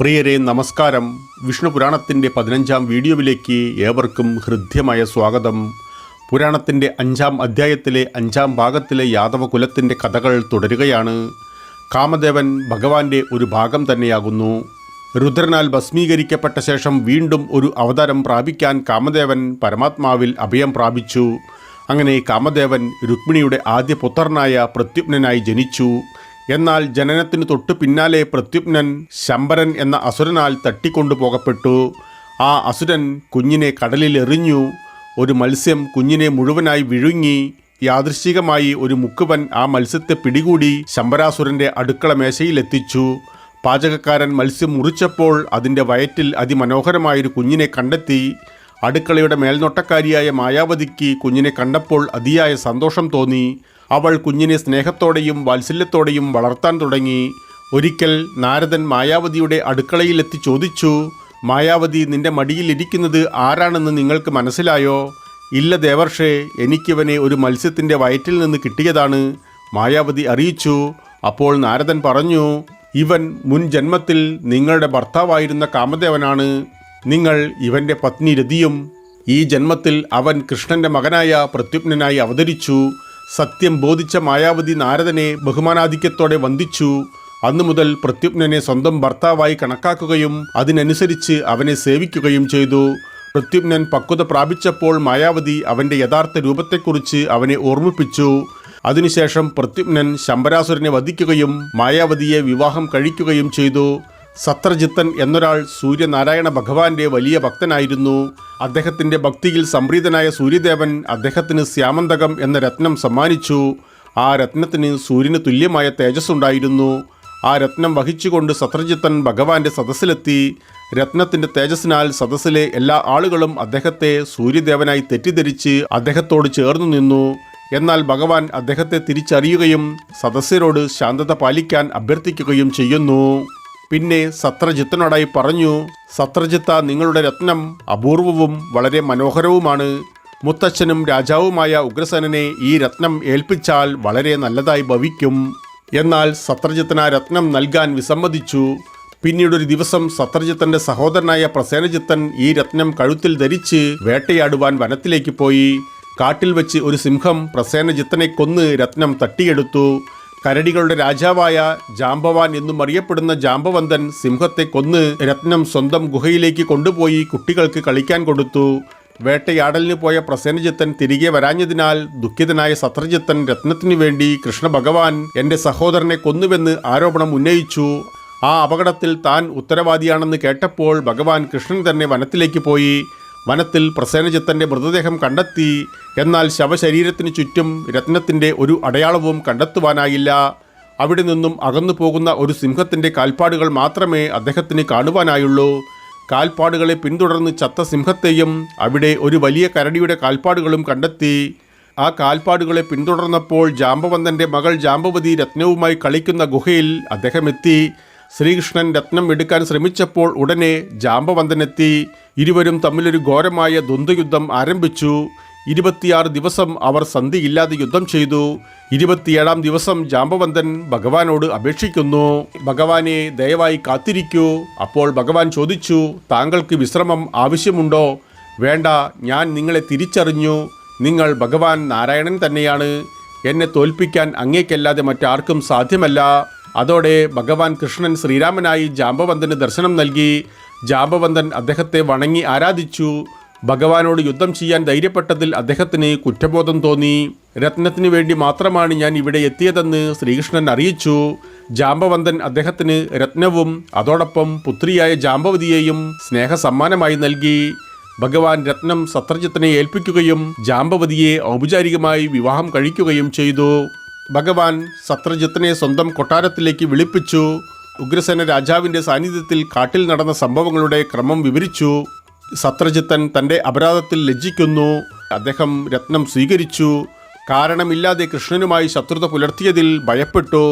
പ്രിയരെ നമസ്കാരം. വിഷ്ണു പുരാണത്തിൻ്റെ 15-ാം വീഡിയോയിലേക്ക് ഏവർക്കും ഹൃദ്യമായ സ്വാഗതം. പുരാണത്തിൻ്റെ 5-ാം അധ്യായത്തിലെ 5-ാം ഭാഗത്തിലെ യാദവ കുലത്തിൻ്റെ കഥകൾ തുടരുകയാണ്. കാമദേവൻ ഭഗവാന്റെ ഒരു ഭാഗം തന്നെയാകുന്നു. രുദ്രനാൽ ഭസ്മീകരിക്കപ്പെട്ട ശേഷം വീണ്ടും ഒരു അവതാരം പ്രാപിക്കാൻ കാമദേവൻ പരമാത്മാവിൽ അഭയം പ്രാപിച്ചു. അങ്ങനെ കാമദേവൻ രുക്മിണിയുടെ ആദ്യ പുത്രനായ പ്രത്യുമ്നനായി ജനിച്ചു. എന്നാൽ ജനനത്തിന് തൊട്ടു പിന്നാലെ പ്രത്യുമ്നൻ ശംബരൻ എന്ന അസുരനാൽ തട്ടിക്കൊണ്ടുപോകപ്പെട്ടു. ആ അസുരൻ കുഞ്ഞിനെ കടലിൽ എറിഞ്ഞു. ഒരു മത്സ്യം കുഞ്ഞിനെ മുഴുവനായി വിഴുങ്ങി. യാദൃശ്ചികമായി ഒരു മുക്കുവൻ ആ മത്സ്യത്തെ പിടികൂടി ശംബരാസുരൻ്റെ അടുക്കള മേശയിലെത്തിച്ചു. പാചകക്കാരൻ മത്സ്യം മുറിച്ചപ്പോൾ അതിൻ്റെ വയറ്റിൽ അതിമനോഹരമായൊരു കുഞ്ഞിനെ കണ്ടെത്തി. അടുക്കളയുടെ മേൽനോട്ടക്കാരിയായ മായാവതിക്ക് കുഞ്ഞിനെ കണ്ടപ്പോൾ അതിയായ സന്തോഷം തോന്നി. അവൾ കുഞ്ഞിനെ സ്നേഹത്തോടെയും വാത്സല്യത്തോടെയും വളർത്താൻ തുടങ്ങി. ഒരിക്കൽ നാരദൻ മായാവതിയുടെ അടുക്കളയിലെത്തി ചോദിച്ചു, മായാവതി, നിന്റെ മടിയിലിരിക്കുന്നത് ആരാണെന്ന് നിങ്ങൾക്ക് മനസ്സിലായോ? ഇല്ല ദേവർഷേ, എനിക്കിവനെ ഒരു മത്സ്യത്തിൻ്റെ വയറ്റിൽ നിന്ന് കിട്ടിയതാണ്, മായാവതി അറിയിച്ചു. അപ്പോൾ നാരദൻ പറഞ്ഞു, ഇവൻ മുൻ ജന്മത്തിൽ നിങ്ങളുടെ ഭർത്താവായിരുന്ന കാമദേവനാണ്. നിങ്ങൾ ഇവൻ്റെ പത്നി രതിയും. ഈ ജന്മത്തിൽ അവൻ കൃഷ്ണൻ്റെ മകനായ പ്രത്യുമ്നനായി അവതരിച്ചു. സത്യം ബോധിച്ച മായാവതി നാരദനെ ബഹുമാനാധിക്യത്തോടെ വന്ദിച്ചു. അന്നു മുതൽ പ്രത്യുമ്നനെ സ്വന്തം ഭർത്താവായി കണക്കാക്കുകയും അതിനനുസരിച്ച് അവനെ സേവിക്കുകയും ചെയ്തു. പ്രത്യുമ്നൻ പക്വത പ്രാപിച്ചപ്പോൾ മായാവതി അവൻ്റെ യഥാർത്ഥ രൂപത്തെക്കുറിച്ച് അവനെ ഓർമ്മിപ്പിച്ചു. അതിനുശേഷം പ്രത്യുമ്നൻ ശംബരാസുരനെ വധിക്കുകയും മായാവതിയെ വിവാഹം കഴിക്കുകയും ചെയ്തു. സത്രജിത്തൻ എന്നൊരാൾ സൂര്യനാരായണ ഭഗവാന്റെ വലിയ ഭക്തനായിരുന്നു. അദ്ദേഹത്തിൻ്റെ ഭക്തിയിൽ സംപ്രീതനായ സൂര്യദേവൻ അദ്ദേഹത്തിന് ശ്യാമന്തകം എന്ന രത്നം സമ്മാനിച്ചു. ആ രത്നത്തിന് സൂര്യന് തുല്യമായ തേജസ്സുണ്ടായിരുന്നു. ആ രത്നം വഹിച്ചുകൊണ്ട് സത്രജിത്തൻ ഭഗവാന്റെ സദസ്സിലെത്തി. രത്നത്തിൻ്റെ തേജസ്സിനാൽ സദസ്സിലെ എല്ലാ ആളുകളും അദ്ദേഹത്തെ സൂര്യദേവനായി തെറ്റിദ്ധരിച്ച് അദ്ദേഹത്തോട് ചേർന്നു നിന്നു. എന്നാൽ ഭഗവാൻ അദ്ദേഹത്തെ തിരിച്ചറിയുകയും സദസ്യരോട് ശാന്തത പാലിക്കാൻ അഭ്യർത്ഥിക്കുകയും ചെയ്യുന്നു. പിന്നെ സത്രജിത്തനോടായി പറഞ്ഞു, സത്രജിത്ത, നിങ്ങളുടെ രത്നം അപൂർവവും വളരെ മനോഹരവുമാണ്. മുത്തച്ഛനും രാജാവുമായ ഉഗ്രസേനനെ ഈ രത്നം ഏൽപ്പിച്ചാൽ വളരെ നല്ലതായി ഭവിക്കും. എന്നാൽ സത്രജിത്തൻ ആ രത്നം നൽകാൻ വിസമ്മതിച്ചു. പിന്നീടൊരു ദിവസം സത്രജിത്തൻ്റെ സഹോദരനായ പ്രസേനജിത്തൻ ഈ രത്നം കഴുത്തിൽ ധരിച്ച് വേട്ടയാടുവാൻ വനത്തിലേക്ക് പോയി. കാട്ടിൽ വെച്ച് ഒരു സിംഹം പ്രസേനജിത്തനെ കൊന്ന് രത്നം തട്ടിയെടുത്തു. കരടികളുടെ രാജാവായ ജാംബവാൻ എന്നും അറിയപ്പെടുന്ന ജാംബവന്തൻ സിംഹത്തെ കൊന്ന് രത്നം സ്വന്തം ഗുഹയിലേക്ക് കൊണ്ടുപോയി കുട്ടികൾക്ക് കളിക്കാൻ കൊടുത്തു. വേട്ടയാടലിന് പോയ പ്രസേനജിത്തൻ തിരികെ വരാഞ്ഞതിനാൽ ദുഃഖിതനായ സത്രജിത്തൻ രത്നത്തിനു വേണ്ടി കൃഷ്ണ ഭഗവാൻ എൻ്റെ സഹോദരനെ കൊന്നുവെന്ന് ആരോപണം ഉന്നയിച്ചു. ആ അപകടത്തിൽ താൻ ഉത്തരവാദിയാണെന്ന് കേട്ടപ്പോൾ ഭഗവാൻ കൃഷ്ണൻ തന്നെ വനത്തിലേക്ക് പോയി. വനത്തിൽ പ്രസേനജിത്തൻ്റെ മൃതദേഹം കണ്ടെത്തി. എന്നാൽ ശവശരീരത്തിന് ചുറ്റും രത്നത്തിൻ്റെ ഒരു അടയാളവും കണ്ടെത്തുവാനായില്ല. അവിടെ നിന്നും അകന്നു പോകുന്ന ഒരു സിംഹത്തിൻ്റെ കാൽപ്പാടുകൾ മാത്രമേ അദ്ദേഹത്തിന് കാണുവാനായുള്ളൂ. കാൽപ്പാടുകളെ പിന്തുടർന്ന് ചത്ത സിംഹത്തെയും അവിടെ ഒരു വലിയ കരടിയുടെ കാൽപ്പാടുകളും കണ്ടെത്തി. ആ കാൽപ്പാടുകളെ പിന്തുടർന്നപ്പോൾ ജാംബവന്തൻ്റെ മകൾ ജാംബവതി രത്നവുമായി കളിക്കുന്ന ഗുഹയിൽ അദ്ദേഹം എത്തി. ശ്രീകൃഷ്ണൻ രത്നം എടുക്കാൻ ശ്രമിച്ചപ്പോൾ ഉടനെ ജാംബവന്തനെത്തി. ഇരുവരും തമ്മിലൊരു ഘോരമായ ദ്വന്ദ്വയുദ്ധം ആരംഭിച്ചു. 26 ദിവസം അവർ സന്ധിയില്ലാതെ യുദ്ധം ചെയ്തു. 27-ാം ദിവസം ജാംബവന്തൻ ഭഗവാനോട് അപേക്ഷിക്കുന്നു, ഭഗവാനെ, ദയവായി കാത്തിരിക്കൂ. അപ്പോൾ ഭഗവാൻ ചോദിച്ചു, താങ്കൾക്ക് വിശ്രമം ആവശ്യമുണ്ടോ? വേണ്ട, ഞാൻ നിങ്ങളെ തിരിച്ചറിഞ്ഞു. നിങ്ങൾ ഭഗവാൻ നാരായണൻ തന്നെയാണ്. എന്നെ തോൽപ്പിക്കാൻ അങ്ങേക്കല്ലാതെ മറ്റാർക്കും സാധ്യമല്ല. അതോടെ ഭഗവാൻ കൃഷ്ണൻ ശ്രീരാമനായി ജാംബവന്തന് ദർശനം നൽകി. ജാംബവന്തൻ അദ്ദേഹത്തെ വണങ്ങി ആരാധിച്ചു. ഭഗവാനോട് യുദ്ധം ചെയ്യാൻ ധൈര്യപ്പെട്ടതിൽ അദ്ദേഹത്തിന് കുറ്റബോധം തോന്നി. രത്നത്തിനു വേണ്ടി മാത്രമാണ് ഞാൻ ഇവിടെ എത്തിയതെന്ന് ശ്രീകൃഷ്ണൻ അറിയിച്ചു. ജാംബവന്തൻ അദ്ദേഹത്തിന് രത്നവും അതോടൊപ്പം പുത്രിയായ ജാംബവതിയെയും സ്നേഹസമ്മാനമായി നൽകി. ഭഗവാൻ രത്നം സത്രജിത്തനെ ഏൽപ്പിക്കുകയും ജാംബവതിയെ ഔപചാരികമായി വിവാഹം കഴിക്കുകയും ചെയ്തു. ഭഗവാൻ സത്രജിത്തനെ സ്വന്തം കൊട്ടാരത്തിലേക്ക് വിളിപ്പിച്ചു. ഉഗ്രസേന രാജാവിൻ്റെ സാന്നിധ്യത്തിൽ കാട്ടിൽ നടന്ന സംഭവങ്ങളുടെ ക്രമം വിവരിച്ചു. സത്രജിത്തൻ തൻ്റെ അപരാധത്തിൽ ലജ്ജിക്കുന്നു. അദ്ദേഹം രത്നം സ്വീകരിച്ചു. കാരണമില്ലാതെ കൃഷ്ണനുമായി ശത്രുത പുലർത്തിയതിൽ ഭയപ്പെട്ടു.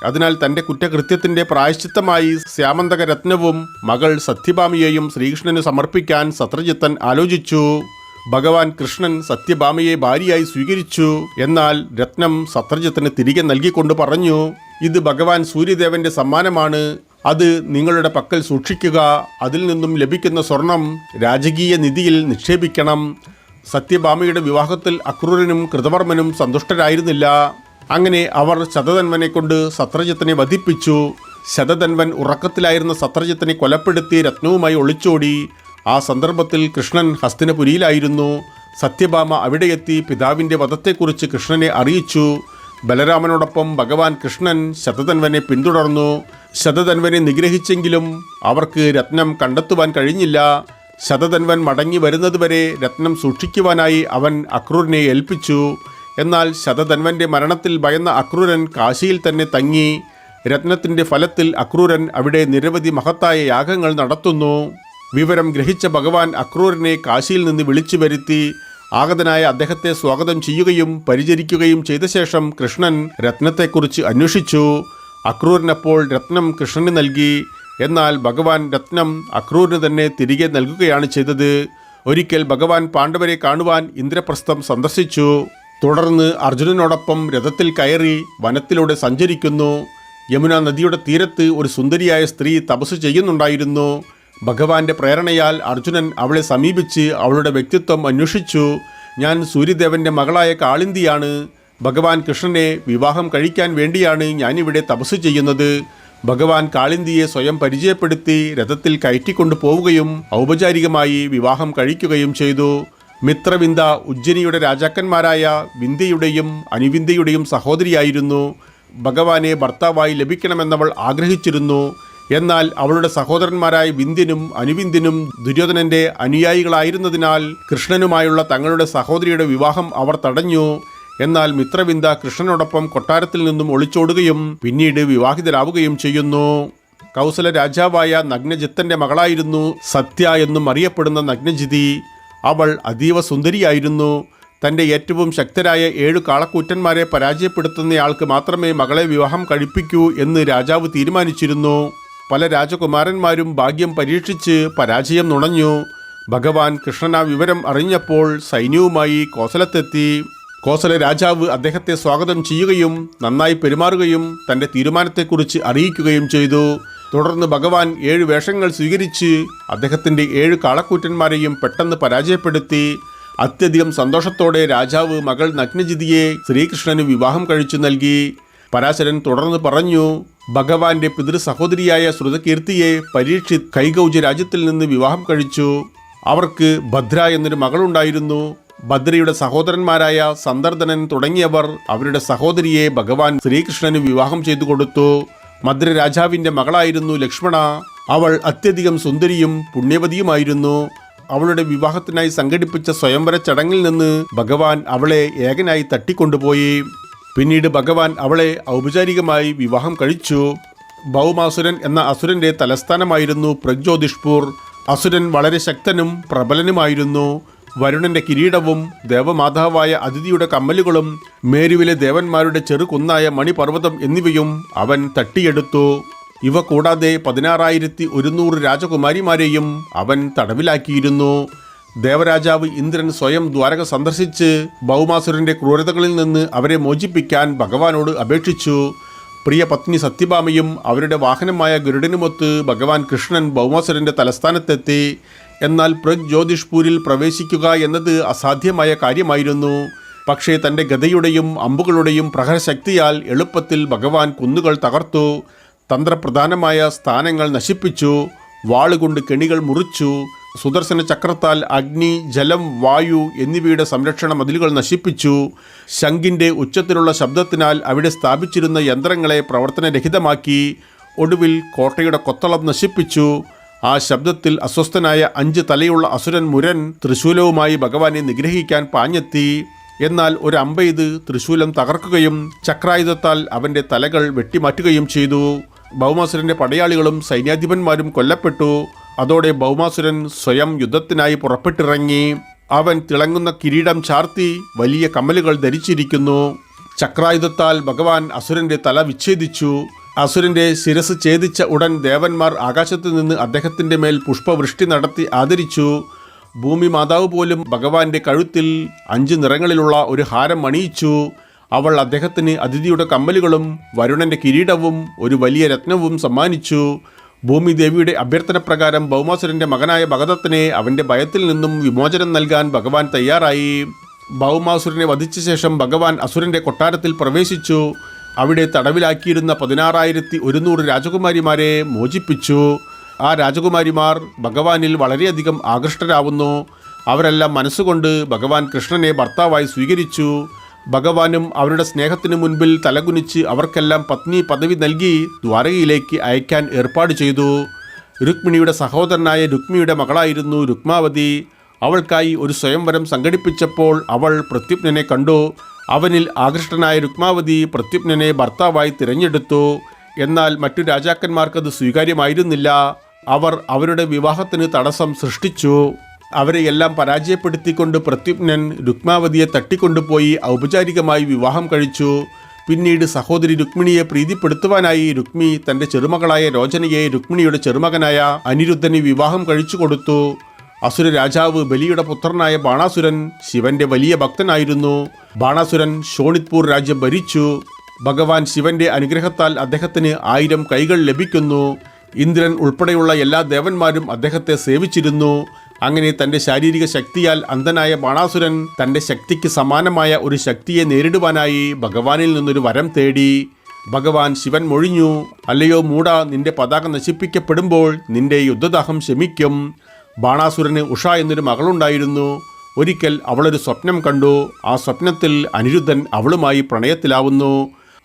അതിനാൽ തൻ്റെ കുറ്റകൃത്യത്തിൻ്റെ പ്രായശ്ചിത്തമായി ശ്യാമന്തക രത്നവും മകൾ സത്യഭാമിയെയും ശ്രീകൃഷ്ണന് സമർപ്പിക്കാൻ സത്രജിത്തൻ ആലോചിച്ചു. ഭഗവാൻ കൃഷ്ണൻ സത്യഭാമയെ ഭാര്യയായി സ്വീകരിച്ചു. എന്നാൽ രത്നം സത്രജിത്തിന് തിരികെ നൽകിക്കൊണ്ട് പറഞ്ഞു, ഇത് ഭഗവാൻ സൂര്യദേവന്റെ സമ്മാനമാണ്. അത് നിങ്ങളുടെ പക്കൽ സൂക്ഷിക്കുക. അതിൽ നിന്നും ലഭിക്കുന്ന സ്വർണം രാജകീയ നിധിയിൽ നിക്ഷേപിക്കണം. സത്യഭാമയുടെ വിവാഹത്തിൽ അക്രൂരനും കൃതവർമ്മനും സന്തുഷ്ടരായിരുന്നില്ല. അങ്ങനെ അവർ ശതധന്വനെ കൊണ്ട് സത്രജിത്തിനെ വധിപ്പിച്ചു. ശതധന്വൻ ഉറക്കത്തിലായിരുന്ന സത്രജിത്തിനെ കൊലപ്പെടുത്തി രത്നവുമായി ഒളിച്ചോടി. ആ സന്ദർഭത്തിൽ കൃഷ്ണൻ ഹസ്തിനപുരിയിലായിരുന്നു. സത്യഭാമ അവിടെയെത്തി പിതാവിൻ്റെ വധത്തെക്കുറിച്ച് കൃഷ്ണനെ അറിയിച്ചു. ബലരാമനോടൊപ്പം ഭഗവാൻ കൃഷ്ണൻ ശതധന്വനെ പിന്തുടർന്നു. ശതധന്വനെ നിഗ്രഹിച്ചെങ്കിലും അവർക്ക് രത്നം കണ്ടെത്തുവാൻ കഴിഞ്ഞില്ല. ശതധന്വൻ മടങ്ങി വരുന്നതുവരെ രത്നം സൂക്ഷിക്കുവാനായി അവൻ അക്രൂരനെ ഏൽപ്പിച്ചു. എന്നാൽ ശതധന്വൻ്റെ മരണത്തിൽ ഭയന്ന അക്രൂരൻ കാശിയിൽ തന്നെ തങ്ങി. രത്നത്തിൻ്റെ ഫലത്തിൽ അക്രൂരൻ അവിടെ നിരവധി മഹത്തായ യാഗങ്ങൾ നടത്തുന്നു. വിവരം ഗ്രഹിച്ച ഭഗവാൻ അക്രൂരനെ കാശിയിൽ നിന്ന് വിളിച്ചു വരുത്തി. ആഗതനായ അദ്ദേഹത്തെ സ്വാഗതം ചെയ്യുകയും പരിചരിക്കുകയും ചെയ്ത ശേഷം കൃഷ്ണൻ രത്നത്തെക്കുറിച്ച് അന്വേഷിച്ചു. അക്രൂരനപ്പോൾ രത്നം കൃഷ്ണന് നൽകി. എന്നാൽ ഭഗവാൻ രത്നം അക്രൂരന് തന്നെ തിരികെ നൽകുകയാണ് ചെയ്തത്. ഒരിക്കൽ ഭഗവാൻ പാണ്ഡവരെ കാണുവാൻ ഇന്ദ്രപ്രസ്ഥം സന്ദർശിച്ചു. തുടർന്ന് അർജുനനോടൊപ്പം രഥത്തിൽ കയറി വനത്തിലൂടെ സഞ്ചരിക്കുന്നു. യമുന നദിയുടെ തീരത്ത് ഒരു സുന്ദരിയായ സ്ത്രീ തപസ് ചെയ്യുന്നുണ്ടായിരുന്നു. ഭഗവാന്റെ പ്രേരണയാൽ അർജുനൻ അവളെ സമീപിച്ച് അവളുടെ വ്യക്തിത്വം അന്വേഷിച്ചു. ഞാൻ സൂര്യദേവന്റെ മകളായ കാളിന്തിയാണ്. ഭഗവാൻ കൃഷ്ണനെ വിവാഹം കഴിക്കാൻ വേണ്ടിയാണ് ഞാനിവിടെ തപസ് ചെയ്യുന്നത്. ഭഗവാൻ കാളിന്തിയെ സ്വയം പരിചയപ്പെടുത്തി രഥത്തിൽ കയറ്റിക്കൊണ്ടു പോവുകയും ഔപചാരികമായി വിവാഹം കഴിക്കുകയും ചെയ്തു. മിത്രവിന്ദ ഉജ്ജനിയുടെ രാജാക്കന്മാരായ വിന്ധ്യയുടെയും അനുവിന്ധ്യയുടെയും സഹോദരിയായിരുന്നു. ഭഗവാനെ ഭർത്താവായി ലഭിക്കണമെന്നവൾ ആഗ്രഹിച്ചിരുന്നു. എന്നാൽ അവളുടെ സഹോദരന്മാരായ വിന്ധ്യനും അനുവിന്ധ്യനും ദുര്യോധനന്റെ അനുയായികളായിരുന്നതിനാൽ കൃഷ്ണനുമായുള്ള തങ്ങളുടെ സഹോദരിയുടെ വിവാഹം അവർ തടഞ്ഞു. എന്നാൽ മിത്രവിന്ദ കൃഷ്ണനോടൊപ്പം കൊട്ടാരത്തിൽ നിന്നും ഒളിച്ചോടുകയും പിന്നീട് വിവാഹിതരാവുകയും ചെയ്യുന്നു. കൗസല രാജാവായ നഗ്നജിത്തന്റെ മകളായിരുന്നു സത്യ എന്നും അറിയപ്പെടുന്ന നഗ്നജിതി. അവൾ അതീവ സുന്ദരിയായിരുന്നു. തൻ്റെ ഏറ്റവും ശക്തരായ 7 കാളക്കൂറ്റന്മാരെ പരാജയപ്പെടുത്തുന്നയാൾക്ക് മാത്രമേ മകളെ വിവാഹം കഴിപ്പിക്കൂ എന്ന് രാജാവ് തീരുമാനിച്ചിരുന്നു. പല രാജകുമാരന്മാരും ഭാഗ്യം പരീക്ഷിച്ച് പരാജയം നുണഞ്ഞു. ഭഗവാൻ കൃഷ്ണൻ ആ വിവരം അറിഞ്ഞപ്പോൾ സൈന്യവുമായി കോസലത്തെത്തി. കോസല രാജാവ് അദ്ദേഹത്തെ സ്വാഗതം ചെയ്യുകയും നന്നായി പെരുമാറുകയും തൻ്റെ തീരുമാനത്തെക്കുറിച്ച് അറിയിക്കുകയും ചെയ്തു. തുടർന്ന് ഭഗവാൻ 7 വേഷങ്ങൾ സ്വീകരിച്ച് അദ്ദേഹത്തിൻ്റെ 7 കാളക്കൂറ്റന്മാരെയും പെട്ടെന്ന് പരാജയപ്പെടുത്തി. അത്യധികം സന്തോഷത്തോടെ രാജാവ് മകൾ നഗ്നജിതിയെ ശ്രീകൃഷ്ണന് വിവാഹം കഴിച്ചു നൽകി. പരാശരൻ തുടർന്ന് പറഞ്ഞു, ഭഗവാന്റെ പിതൃ സഹോദരിയായ ശ്രുതകീർത്തിയെ പരീക്ഷിത് കൈകൗജ രാജ്യത്തിൽ നിന്ന് വിവാഹം കഴിച്ചു. അവർക്ക് ഭദ്ര എന്നൊരു മകളുണ്ടായിരുന്നു. ഭദ്രയുടെ സഹോദരന്മാരായ സന്ദർദനൻ തുടങ്ങിയവർ അവരുടെ സഹോദരിയെ ഭഗവാൻ ശ്രീകൃഷ്ണന് വിവാഹം ചെയ്തു കൊടുത്തു. മദ്ര രാജാവിൻ്റെ മകളായിരുന്നു ലക്ഷ്മണ. അവൾ അത്യധികം സുന്ദരിയും പുണ്യവതിയുമായിരുന്നു. അവളുടെ വിവാഹത്തിനായി സംഘടിപ്പിച്ച സ്വയംവര ചടങ്ങിൽ നിന്ന് ഭഗവാൻ അവളെ ഏകനായി തട്ടിക്കൊണ്ടുപോയി. പിന്നീട് ഭഗവാൻ അവളെ ഔപചാരികമായി വിവാഹം കഴിച്ചു. ഭൗമാസുരൻ എന്ന അസുരന്റെ തലസ്ഥാനമായിരുന്നു പ്രഗ്ജ്യോതിഷ്പൂർ. അസുരൻ വളരെ ശക്തനും പ്രബലനുമായിരുന്നു. വരുണന്റെ കിരീടവും ദേവമാതാവായ അതിഥിയുടെ കമ്മലുകളും മേരുവിലെ ദേവന്മാരുടെ ചെറുകുന്നായ മണിപർവ്വതം എന്നിവയും അവൻ തട്ടിയെടുത്തു. ഇവ കൂടാതെ 16,100 രാജകുമാരിമാരെയും അവൻ തടവിലാക്കിയിരുന്നു. ദേവരാജാവ് ഇന്ദ്രൻ സ്വയം ദ്വാരക സന്ദർശിച്ച് ഭൗമാസുരന്റെ ക്രൂരതകളിൽ നിന്ന് അവരെ മോചിപ്പിക്കാൻ ഭഗവാനോട് അപേക്ഷിച്ചു. പ്രിയ പത്നി സത്യഭാമയും അവരുടെ വാഹനമായ ഗരുഡനുമൊത്ത് ഭഗവാൻ കൃഷ്ണൻ ഭൗമാസുരന്റെ തലസ്ഥാനത്തെത്തി. എന്നാൽ പ്രഗ്ജ്യോതിഷ്പൂരിൽ പ്രവേശിക്കുക എന്നത് അസാധ്യമായ കാര്യമായിരുന്നു. പക്ഷേ തൻ്റെ ഗദയുടെയും അമ്പുകളുടെയും പ്രഹരശക്തിയാൽ എളുപ്പത്തിൽ ഭഗവാൻ കുന്നുകൾ തകർത്തു. തന്ത്രപ്രധാനമായ സ്ഥാനങ്ങൾ നശിപ്പിച്ചു. വാളുകൊണ്ട് കെണികൾ മുറിച്ചു. സുദർശന ചക്രത്താൽ അഗ്നി, ജലം, വായു എന്നിവയുടെ സംരക്ഷണ മതിലുകൾ നശിപ്പിച്ചു. ശംഖിൻ്റെ ഉച്ചത്തിലുള്ള ശബ്ദത്തിനാൽ അവിടെ സ്ഥാപിച്ചിരുന്ന യന്ത്രങ്ങളെ പ്രവർത്തനരഹിതമാക്കി. ഒടുവിൽ കോട്ടയുടെ കൊത്തളം നശിപ്പിച്ചു. ആ ശബ്ദത്തിൽ അസ്വസ്ഥനായ 5 തലയുള്ള അസുരൻ മുരൻ തൃശൂലവുമായി ഭഗവാനെ നിഗ്രഹിക്കാൻ പാഞ്ഞെത്തി. എന്നാൽ ഒരു അമ്പെയ്ത് തൃശൂലം തകർക്കുകയും ചക്രായുധത്താൽ അവൻ്റെ തലകൾ വെട്ടിമാറ്റുകയും ചെയ്തു. ഭൗമാസുരൻ്റെ പടയാളികളും സൈന്യാധിപന്മാരും കൊല്ലപ്പെട്ടു. അതോടെ ഭൗമാസുരൻ സ്വയം യുദ്ധത്തിനായി പുറപ്പെട്ടിറങ്ങി. അവൻ തിളങ്ങുന്ന കിരീടം ചാർത്തി വലിയ കമ്മലുകൾ ധരിച്ചിരിക്കുന്നു. ചക്രായുധത്താൽ ഭഗവാൻ അസുരൻ്റെ തല വിച്ഛേദിച്ചു. അസുരൻ്റെ ശിരസ് ഛേദിച്ച ഉടൻ ദേവന്മാർ ആകാശത്ത് നിന്ന് അദ്ദേഹത്തിൻ്റെ മേൽ പുഷ്പവൃഷ്ടി നടത്തി ആദരിച്ചു. ഭൂമി മാതാവ് പോലും ഭഗവാന്റെ കഴുത്തിൽ 5 നിറങ്ങളിലുള്ള ഒരു ഹാരം അണിയിച്ചു. അവൾ അദ്ദേഹത്തിന് അതിഥിയുടെ കമ്മലുകളും വരുണന്റെ കിരീടവും ഒരു വലിയ രത്നവും സമ്മാനിച്ചു. ഭൂമിദേവിയുടെ അഭ്യർത്ഥനപ്രകാരം ഭൗമാസുരന്റെ മകനായ ഭഗദത്തനെ അവന്റെ ഭയത്തിൽ നിന്നും വിമോചനം നൽകാൻ ഭഗവാൻ തയ്യാറായി. ഭൗമാസുരനെ വധിച്ച ശേഷം ഭഗവാൻ അസുരന്റെ കൊട്ടാരത്തിൽ പ്രവേശിച്ചു. അവിടെ തടവിലാക്കിയിരുന്ന 16,100 രാജകുമാരിമാരെ മോചിപ്പിച്ചു. ആ രാജകുമാരിമാർ ഭഗവാനിൽ വളരെയധികം ആകൃഷ്ടരാവുന്നു. അവരെല്ലാം മനസ്സുകൊണ്ട് ഭഗവാൻ കൃഷ്ണനെ ഭർത്താവായി സ്വീകരിച്ചു. ഭഗവാനും അവരുടെ സ്നേഹത്തിനു മുൻപിൽ തലകുനിച്ച് അവർക്കെല്ലാം പത്നി പദവി നൽകി ദ്വാരകയിലേക്ക് അയക്കാൻ ഏർപ്പാട് ചെയ്തു. രുക്മിണിയുടെ സഹോദരനായ രുക്മിയുടെ മകളായിരുന്നു രുക്മാവതി. അവൾക്കായി ഒരു സ്വയംവരം സംഘടിപ്പിച്ചപ്പോൾ അവൾ പ്രത്യുപ്നനെ കണ്ടു. അവനിൽ ആകൃഷ്ടനായ രുക്മാവതി പ്രത്യുപ്നനെ ഭർത്താവായി തിരഞ്ഞെടുത്തു. എന്നാൽ മറ്റു രാജാക്കന്മാർക്കത് സ്വീകാര്യമായിരുന്നില്ല. അവർ അവരുടെ വിവാഹത്തിന് തടസ്സം സൃഷ്ടിച്ചു. അവരെയെല്ലാം പരാജയപ്പെടുത്തിക്കൊണ്ട് പ്രത്യുപ്നൻ രുക്മാവതിയെ തട്ടിക്കൊണ്ടുപോയി ഔപചാരികമായി വിവാഹം കഴിച്ചു. പിന്നീട് സഹോദരി രുക്മിണിയെ പ്രീതിപ്പെടുത്തുവാനായി രുക്മി തൻ്റെ ചെറുമകളായ രോചനയെ രുക്മിണിയുടെ ചെറുമകനായ അനിരുദ്ധന് വിവാഹം കഴിച്ചു കൊടുത്തു. അസുര രാജാവ് ബലിയുടെ പുത്രനായ ബാണാസുരൻ ശിവന്റെ വലിയ ഭക്തനായിരുന്നു. ബാണാസുരൻ ശോണിത്പൂർ രാജ്യം ഭരിച്ചു. ഭഗവാൻ ശിവന്റെ അനുഗ്രഹത്താൽ അദ്ദേഹത്തിന് 1000 കൈകൾ ലഭിക്കുന്നു. ഇന്ദ്രൻ ഉൾപ്പെടെയുള്ള എല്ലാ ദേവന്മാരും അദ്ദേഹത്തെ സേവിച്ചിരുന്നു. അങ്ങനെ തൻ്റെ ശാരീരിക ശക്തിയാൽ അന്ധനായ ബാണാസുരൻ തൻ്റെ ശക്തിക്ക് സമാനമായ ഒരു ശക്തിയെ നേരിടുവാനായി ഭഗവാനിൽ നിന്നൊരു വരം തേടി. ഭഗവാൻ ശിവൻ മൊഴിഞ്ഞു, അല്ലയോ മൂഢ, നിന്റെ പതാക നശിപ്പിക്കപ്പെടുമ്പോൾ നിന്റെ യുദ്ധദാഹം ശമിക്കും. ബാണാസുരന് ഉഷ എന്നൊരു മകളുണ്ടായിരുന്നു. ഒരിക്കൽ അവളൊരു സ്വപ്നം കണ്ടു. ആ സ്വപ്നത്തിൽ അനിരുദ്ധൻ അവളുമായി പ്രണയത്തിലാവുന്നു.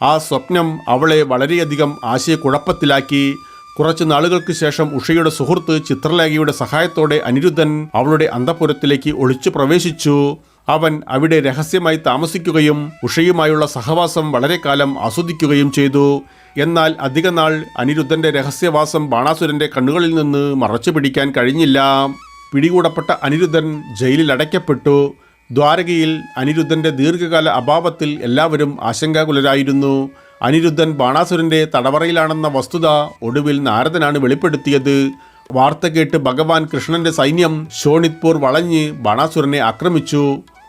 ആ സ്വപ്നം അവളെ വളരെയധികം ആശയക്കുഴപ്പത്തിലാക്കി. കുറച്ച് നാളുകൾക്ക് ശേഷം ഉഷയുടെ സുഹൃത്ത് ചിത്രലേഖയുടെ സഹായത്തോടെ അനിരുദ്ധൻ അവളുടെ അന്തഃപുരത്തിലേക്ക് ഒളിച്ചു പ്രവേശിച്ചു. അവൻ അവിടെ രഹസ്യമായി താമസിക്കുകയും ഉഷയുമായുള്ള സഹവാസം വളരെ കാലം ആസ്വദിക്കുകയും ചെയ്തു. എന്നാൽ അധികനാൾ അനിരുദ്ധന്റെ രഹസ്യവാസം ബാണാസുരന്റെ കണ്ണുകളിൽ നിന്ന് മറച്ചു പിടിക്കാൻ കഴിഞ്ഞില്ല. പിടികൂടപ്പെട്ട അനിരുദ്ധൻ ജയിലിൽ അടയ്ക്കപ്പെട്ടു. ദ്വാരകയിൽ അനിരുദ്ധന്റെ ദീർഘകാല അഭാവത്തിൽ എല്ലാവരും ആശങ്കാകുലരായിരുന്നു. അനിരുദ്ധൻ ബാണാസുരന്റെ തടവറയിലാണെന്ന വസ്തുത ഒടുവിൽ നാരദനാണ് വെളിപ്പെടുത്തിയത്. വാർത്ത കേട്ട് ഭഗവാൻ കൃഷ്ണന്റെ സൈന്യം ശോണിത്പൂർ വളഞ്ഞ് ബാണാസുരനെ ആക്രമിച്ചു.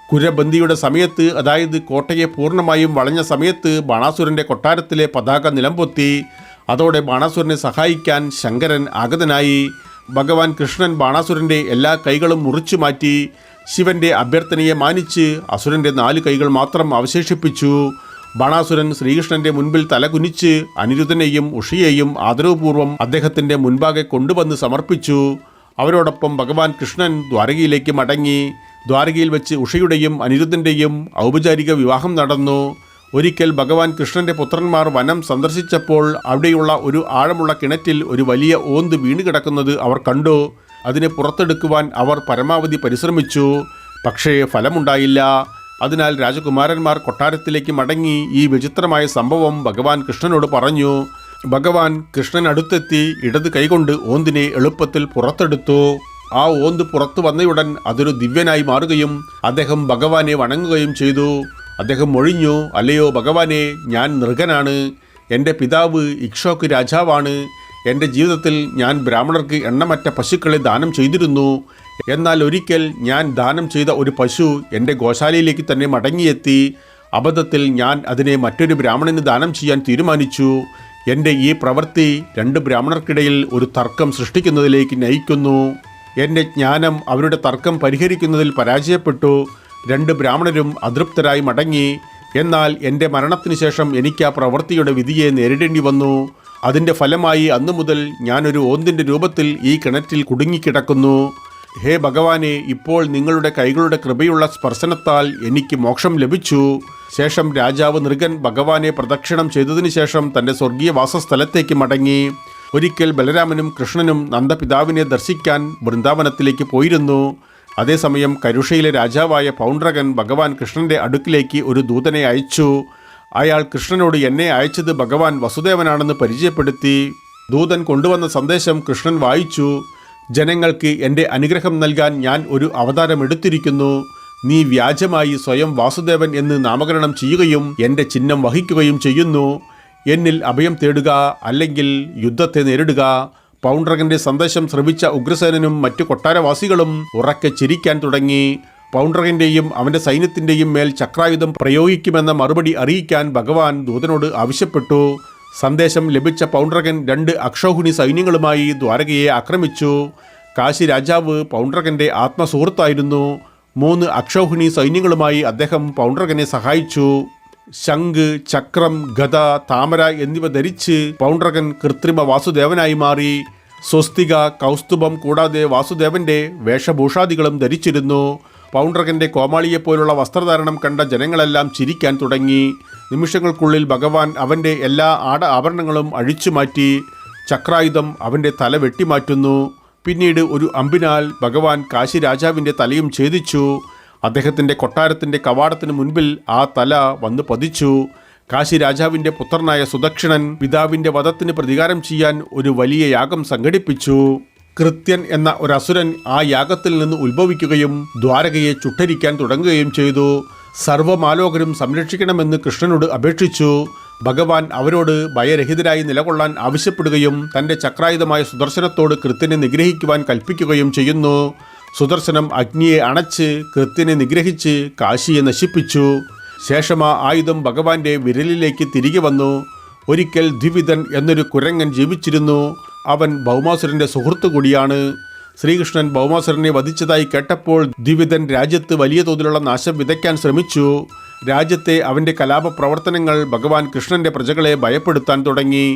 കുരബന്ദിയുടെ സമയത്ത്, അതായത് കോട്ടയെ പൂർണ്ണമായും വളഞ്ഞ സമയത്ത് ബാണാസുരന്റെ കൊട്ടാരത്തിലെ പതാക നിലംപൊത്തി. അതോടെ ബാണാസുരനെ സഹായിക്കാൻ ശങ്കരൻ ആഗതനായി. ഭഗവാൻ കൃഷ്ണൻ ബാണാസുരന്റെ എല്ലാ കൈകളും മുറിച്ചു മാറ്റി. ശിവന്റെ അഭ്യർത്ഥനയെ മാനിച്ച് അസുരന്റെ 4 കൈകൾ മാത്രം അവശേഷിപ്പിച്ചു. ബാണാസുരൻ ശ്രീകൃഷ്ണന്റെ മുൻപിൽ തലകുനിച്ച് അനിരുദ്ധനെയും ഉഷയെയും ആദരവപൂർവ്വം അദ്ദേഹത്തിന്റെ മുൻപാകെ കൊണ്ടുവന്ന് സമർപ്പിച്ചു. അവരോടൊപ്പം ഭഗവാൻ കൃഷ്ണൻ ദ്വാരകയിലേക്ക് മടങ്ങി. ദ്വാരകയിൽ വെച്ച് ഉഷയുടെയും അനിരുദ്ധന്റെയും ഔപചാരിക വിവാഹം നടന്നു. ഒരിക്കൽ ഭഗവാൻ കൃഷ്ണന്റെ പുത്രന്മാർ വനം സന്ദർശിച്ചപ്പോൾ അവിടെയുള്ള ഒരു ആഴമുള്ള കിണറ്റിൽ ഒരു വലിയ ഓന്ത് വീണുകിടക്കുന്നത് അവർ കണ്ടു. അതിനെ പുറത്തെടുക്കുവാൻ അവർ പരമാവധി പരിശ്രമിച്ചു. പക്ഷേ ഫലമുണ്ടായില്ല. അതിനാൽ രാജകുമാരന്മാർ കൊട്ടാരത്തിലേക്ക് മടങ്ങി ഈ വിചിത്രമായ സംഭവം ഭഗവാൻ കൃഷ്ണനോട് പറഞ്ഞു. ഭഗവാൻ കൃഷ്ണൻ അടുത്തെത്തി ഇടത് കൈകൊണ്ട് ഓന്തിനെ എളുപ്പത്തിൽ പുറത്തെടുത്തു. ആ ഓന്ത് പുറത്തു വന്നയുടൻ അതൊരു ദിവ്യനായി മാറുകയും അദ്ദേഹം ഭഗവാനെ വണങ്ങുകയും ചെയ്തു. അദ്ദേഹം മൊഴിഞ്ഞു, അല്ലയോ ഭഗവാനെ, ഞാൻ നൃഗനാണ്. എൻ്റെ പിതാവ് ഇക്ഷ്വാകു രാജാവാണ്. എൻ്റെ ജീവിതത്തിൽ ഞാൻ ബ്രാഹ്മണർക്ക് എണ്ണമറ്റ പശുക്കളെ ദാനം ചെയ്തിരുന്നു. എന്നാൽ ഒരിക്കൽ ഞാൻ ദാനം ചെയ്ത ഒരു പശു എൻ്റെ ഗോശാലയിലേക്ക് തന്നെ മടങ്ങിയെത്തി. അബദ്ധത്തിൽ ഞാൻ അതിനെ മറ്റൊരു ബ്രാഹ്മണന് ദാനം ചെയ്യാൻ തീരുമാനിച്ചു. എൻ്റെ ഈ പ്രവൃത്തി 2 ബ്രാഹ്മണർക്കിടയിൽ ഒരു തർക്കം സൃഷ്ടിക്കുന്നതിലേക്ക് നയിക്കുന്നു. എൻ്റെ ജ്ഞാനം അവരുടെ തർക്കം പരിഹരിക്കുന്നതിൽ പരാജയപ്പെട്ടു. 2 ബ്രാഹ്മണരും അതൃപ്തരായി മടങ്ങി. എന്നാൽ എൻ്റെ മരണത്തിന് ശേഷം എനിക്ക് ആ പ്രവൃത്തിയുടെ വിധിയെ നേരിടേണ്ടി വന്നു. അതിൻ്റെ ഫലമായി അന്നു മുതൽ ഞാനൊരു ഓന്തിൻ്റെ രൂപത്തിൽ ഈ കിണറ്റിൽ കുടുങ്ങിക്കിടക്കുന്നു. ഹേ ഭഗവാനെ, ഇപ്പോൾ നിങ്ങളുടെ കൈകളുടെ കൃപയുള്ള സ്പർശനത്താൽ എനിക്ക് മോക്ഷം ലഭിച്ചു. ശേഷം രാജാവ് നൃഗൻ ഭഗവാനെ പ്രദക്ഷിണം ചെയ്തതിനു ശേഷം തൻ്റെ സ്വർഗീയ വാസസ്ഥലത്തേക്ക് മടങ്ങി. ഒരിക്കൽ ബലരാമനും കൃഷ്ണനും നന്ദപിതാവിനെ ദർശിക്കാൻ വൃന്ദാവനത്തിലേക്ക് പോയിരുന്നു. അതേസമയം കരുഷയിലെ രാജാവായ പൗണ്ഡ്രകൻ ഭഗവാൻ കൃഷ്ണന്റെ അടുക്കിലേക്ക് ഒരു ദൂതനെ അയച്ചു. അയാൾ കൃഷ്ണനോട് എന്നെ അയച്ചത് ഭഗവാൻ വസുദേവനാണെന്ന് പരിചയപ്പെടുത്തി. ദൂതൻ കൊണ്ടുവന്ന സന്ദേശം കൃഷ്ണൻ വായിച്ചു. ജനങ്ങൾക്ക് എൻ്റെ അനുഗ്രഹം നൽകാൻ ഞാൻ ഒരു അവതാരം എടുത്തിരിക്കുന്നു. നീ വ്യാജമായി സ്വയം വാസുദേവൻ എന്ന് നാമകരണം ചെയ്യുകയും എൻ്റെ ചിഹ്നം വഹിക്കുകയും ചെയ്യുന്നു. എന്നിൽ അഭയം തേടുക, അല്ലെങ്കിൽ യുദ്ധത്തെ നേരിടുക. പൗണ്ഡ്രകന്റെ സന്ദേശം ശ്രവിച്ച ഉഗ്രസേനനും മറ്റു കൊട്ടാരവാസികളും ഉറക്കെ ചിരിക്കാൻ തുടങ്ങി. പൗണ്ഡ്രകന്റെയും അവന്റെ സൈന്യത്തിന്റെയും മേൽ ചക്രായുധം പ്രയോഗിക്കുമെന്ന മറുപടി അറിയിക്കാൻ ഭഗവാൻ ദൂതനോട് ആവശ്യപ്പെട്ടു. സന്ദേശം ലഭിച്ച പൗണ്ഡ്രകൻ 2 അക്ഷൗഹിണി സൈന്യങ്ങളുമായി ദ്വാരകയെ ആക്രമിച്ചു. കാശി രാജാവ് പൗണ്ഡ്രകന്റെ ആത്മസുഹൃത്തായിരുന്നു. 3 അക്ഷൗഹിണി സൈന്യങ്ങളുമായി അദ്ദേഹം പൗണ്ഡ്രകനെ സഹായിച്ചു. ശംഖ്, ചക്രം, ഗദ, താമര എന്നിവ ധരിച്ച് പൗണ്ഡ്രകൻ കൃത്രിമ വാസുദേവനായി മാറി. സ്വസ്തിക, കൗസ്തുഭം കൂടാതെ വാസുദേവന്റെ വേഷഭൂഷാദികളും ധരിച്ചിരുന്നു. പൗണ്ഡ്രകന്റെ കോമാളിയെപ്പോലുള്ള വസ്ത്രധാരണം കണ്ട ജനങ്ങളെല്ലാം ചിരിക്കാൻ തുടങ്ങി. നിമിഷങ്ങൾക്കുള്ളിൽ ഭഗവാൻ അവന്റെ എല്ലാ ആഭരണങ്ങളും അഴിച്ചുമാറ്റി. ചക്രായുധം അവന്റെ തല വെട്ടിമാറ്റുന്നു. പിന്നീട് ഒരു അമ്പിനാൽ ഭഗവാൻ കാശി രാജാവിന്റെ തലയും ഛേദിച്ചു. അദ്ദേഹത്തിന്റെ കൊട്ടാരത്തിന്റെ കവാടത്തിന് മുൻപിൽ ആ തല വന്ന് പതിച്ചു. കാശി രാജാവിന്റെ പുത്രനായ സുദക്ഷിണൻ പിതാവിന്റെ വധത്തിന് പ്രതികാരം ചെയ്യാൻ ഒരു വലിയ യാഗം സംഘടിപ്പിച്ചു. കൃത്യൻ എന്ന ഒരു അസുരൻ ആ യാഗത്തിൽ നിന്ന് ഉത്ഭവിക്കുകയും ദ്വാരകയെ ചുട്ടരിക്കാൻ തുടങ്ങുകയും ചെയ്തു. സർവ്വമാലോകരും സംരക്ഷിക്കണമെന്ന് കൃഷ്ണനോട് അപേക്ഷിച്ചു. ഭഗവാൻ അവരോട് ഭയരഹിതരായി നിലകൊള്ളാൻ ആവശ്യപ്പെടുകയും തന്റെ ചക്രായുധമായ സുദർശനത്തോട് കൃത്യനെ നിഗ്രഹിക്കുവാൻ കൽപ്പിക്കുകയും ചെയ്യുന്നു. സുദർശനം അഗ്നിയെ അണച്ച് കൃത്യനെ നിഗ്രഹിച്ച് കാശിയെ നശിപ്പിച്ചു. ശേഷം ആ ആയുധം ഭഗവാന്റെ വിരലിലേക്ക് തിരികെ വന്നു. ഒരിക്കൽ ദ്വിവിധൻ എന്നൊരു കുരങ്ങൻ ജീവിച്ചിരുന്നു. അവൻ ഭൗമാസുരന്റെ സുഹൃത്തു കൂടിയാണ്. ശ്രീകൃഷ്ണൻ ഭൗമാസുരനെ വധിച്ചതായി കേട്ടപ്പോൾ ദ്വിവിധൻ രാജ്യത്ത് വലിയ തോതിലുള്ള നാശം വിതയ്ക്കാൻ ശ്രമിച്ചു. രാജ്യത്തെ അവന്റെ കലാപപ്രവർത്തനങ്ങൾ ഭഗവാൻ കൃഷ്ണന്റെ പ്രജകളെ ഭയപ്പെടുത്താൻ തുടങ്ങി.